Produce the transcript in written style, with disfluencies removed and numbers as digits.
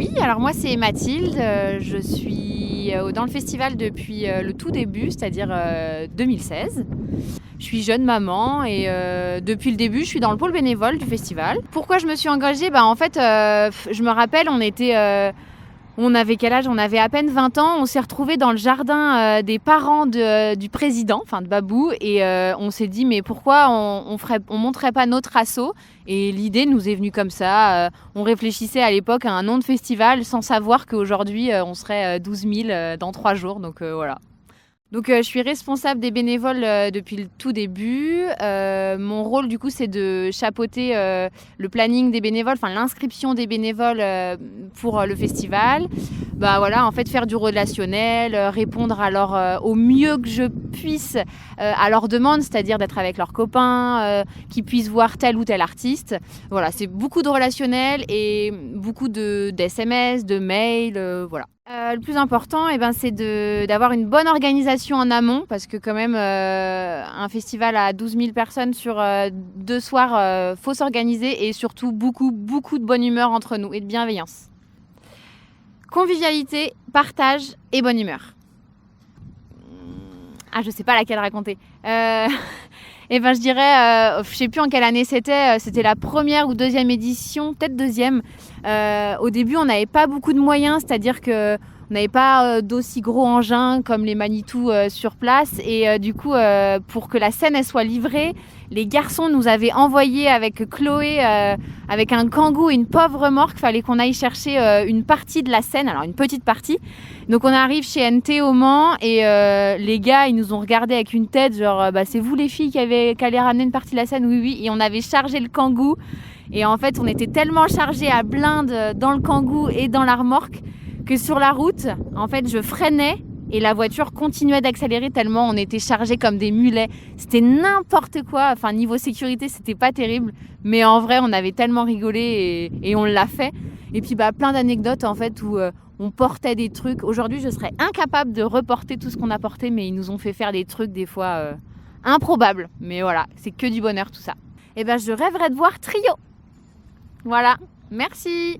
Oui, alors moi c'est Mathilde, je suis dans le festival depuis le tout début, c'est-à-dire 2016. Je suis jeune maman et depuis le début je suis dans le pôle bénévole du festival. Pourquoi je me suis engagée? En fait, je me rappelle, on avait quel âge? On avait à peine 20 ans. On s'est retrouvés dans le jardin des parents du président, enfin de Babou, et on s'est dit mais pourquoi on monterait pas notre asso? Et l'idée nous est venue comme ça. On réfléchissait à l'époque à un nom de festival sans savoir qu'aujourd'hui on serait 12 000 dans 3 jours. Donc voilà. Donc je suis responsable des bénévoles depuis le tout début. Mon rôle du coup c'est de chapeauter le planning des bénévoles, enfin l'inscription des bénévoles pour le festival. Voilà, en fait faire du relationnel, répondre au mieux que je puisse à leurs demandes, c'est-à-dire d'être avec leurs copains, qu'ils puissent voir tel ou tel artiste. Voilà, c'est beaucoup de relationnel et beaucoup de d'SMS, de mails, voilà. Le plus important, c'est d'avoir une bonne organisation en amont parce que quand même, un festival à 12 000 personnes sur 2 soirs, faut s'organiser et surtout beaucoup, beaucoup de bonne humeur entre nous et de bienveillance. Convivialité, partage et bonne humeur. Ah, je sais pas laquelle raconter. Je dirais, je sais plus en quelle année c'était la première ou deuxième édition, peut-être deuxième. Au début, on n'avait pas beaucoup de moyens, c'est-à-dire que on n'avait pas d'aussi gros engins comme les Manitou sur place. Et du coup, pour que la scène elle soit livrée, les garçons nous avaient envoyé avec Chloé, avec un kangou et une pauvre remorque. Fallait qu'on aille chercher une partie de la scène, alors une petite partie. Donc on arrive chez NT au Mans et les gars ils nous ont regardé avec une tête genre c'est vous les filles qui allaient ramener une partie de la scène? Oui oui. Et on avait chargé le kangou et en fait on était tellement chargés à blinde dans le kangou et dans la remorque que sur la route en fait je freinais et la voiture continuait d'accélérer tellement on était chargés comme des mulets. C'était n'importe quoi, enfin niveau sécurité c'était pas terrible mais en vrai on avait tellement rigolé et on l'a fait. Et puis plein d'anecdotes en fait où on portait des trucs. Aujourd'hui je serais incapable de reporter tout ce qu'on a porté mais ils nous ont fait faire des trucs des fois improbables. Mais voilà, c'est que du bonheur tout ça. Et je rêverais de voir Trio. Voilà, merci.